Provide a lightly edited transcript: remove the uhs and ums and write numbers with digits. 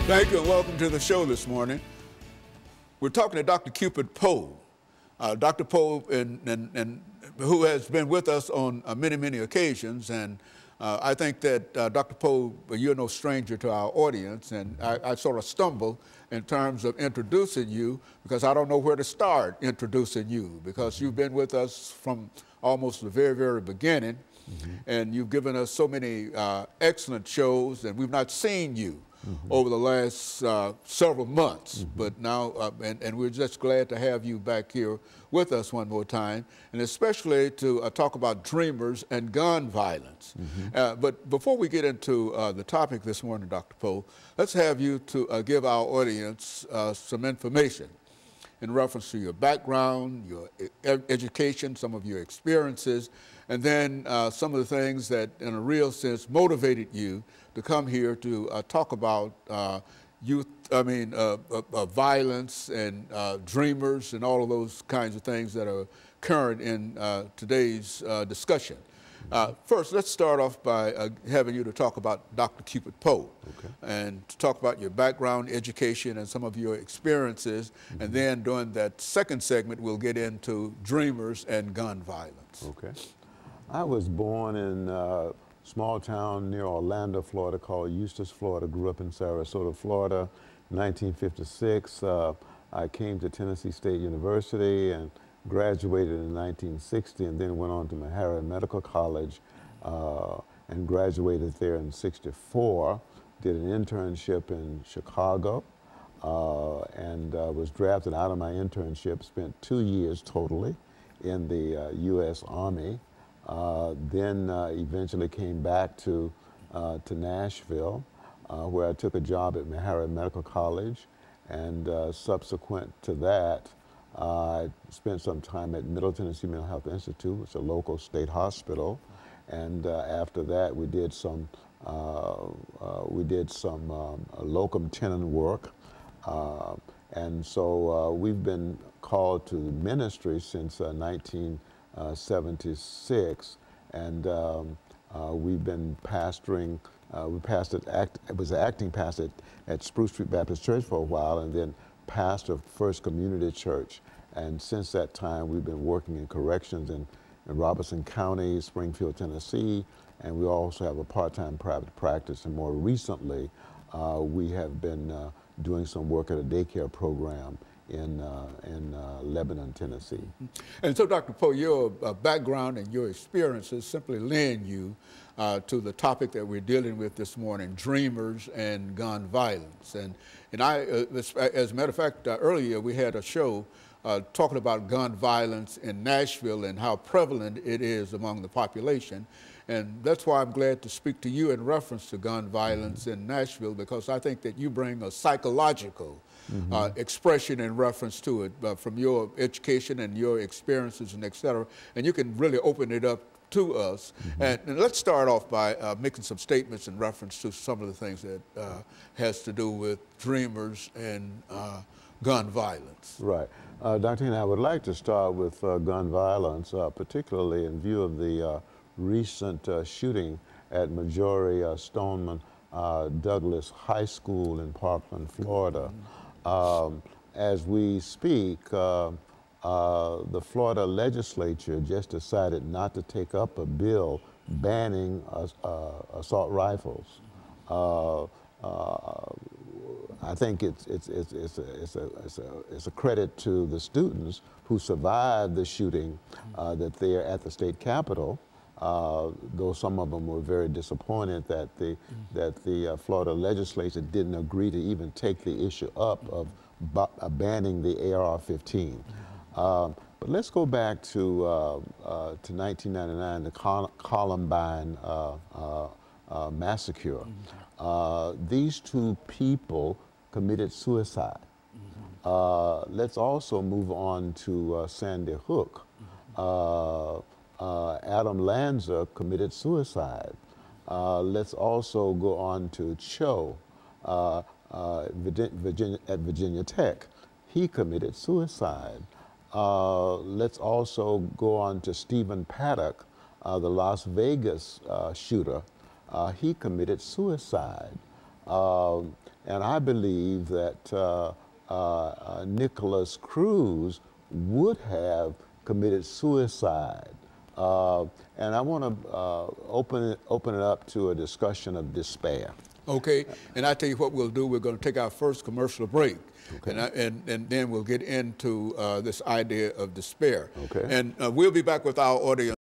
Thank you and welcome to the show this morning. We're talking to Dr. CPoe2. Dr. Poe, who has been with us on many occasions, and I think that Dr. Poe, you're no stranger to our audience, and I sort of stumble in terms of introducing you because I don't know where to start introducing you because you've been with us from almost the very beginning, and you've given us so many excellent shows, and we've not seen you over the last several months, but now, and we're just glad to have you back here with us one more time, and especially to talk about dreamers and gun violence. But before we get into the topic this morning, Dr. Poe, let's have you to give our audience some information in reference to your background, your education, some of your experiences, and then some of the things that, in a real sense, motivated you to come here to talk about violence and dreamers and all of those kinds of things that are current in today's discussion. First, let's start off by having you to talk about Dr. CPoe2, and to talk about your background, education, and some of your experiences. And then during that second segment, we'll get into dreamers and gun violence. Okay. I was born in a small town near Orlando, Florida, called Eustis, Florida. Grew up in Sarasota, Florida. In 1956, I came to Tennessee State University and graduated in 1960, and then went on to Meharry Medical College and graduated there in '64. Did an internship in Chicago and was drafted out of my internship. Spent 2 years totally in the U.S. Army. Then eventually came back to Nashville, where I took a job at Meharry Medical College, and subsequent to that, I spent some time at Middle Tennessee Mental Health Institute, which is a local state hospital, and after that, we did some locum tenens work, and so we've been called to ministry since 1976, and we've been pastoring. We was acting pastor at Spruce Street Baptist Church for a while, and then pastor of First Community Church. And since that time, we've been working in corrections in Robeson County, Springfield, Tennessee, and we also have a part-time private practice. And more recently, we have been doing some work at a daycare program in Lebanon, Tennessee. And so, Dr. Poe, your background and your experiences simply lend you to the topic that we're dealing with this morning, dreamers and gun violence. And I, as a matter of fact, earlier we had a show talking about gun violence in Nashville and how prevalent it is among the population. And that's why I'm glad to speak to you in reference to gun violence in Nashville, because I think that you bring a psychological expression in reference to it from your education and your experiences and et cetera. And you can really open it up to us. And let's start off by making some statements in reference to some of the things that has to do with dreamers and gun violence. Right. Dr. Heenan, I would like to start with gun violence, particularly in view of the recent shooting at Marjorie Stoneman Douglas High School in Parkland, Florida. As we speak, the Florida legislature just decided not to take up a bill banning assault rifles. I think it's a credit to the students who survived the shooting that they are at the state capitol. Though some of them were very disappointed that the Florida legislature didn't agree to even take the issue up of banning the AR-15. But let's go back to 1999, the Columbine massacre. These two people committed suicide. Let's also move on to Sandy Hook. Adam Lanza committed suicide. Let's also go on to Cho at Virginia Tech. He committed suicide. Let's also go on to Stephen Paddock, the Las Vegas shooter. He committed suicide. And I believe that Nicholas Cruz would have committed suicide. And I want to open it up to a discussion of despair. Okay, and I tell you what we'll do. We're going to take our first commercial break, Okay. and then we'll get into this idea of despair. Okay. And we'll be back with our audience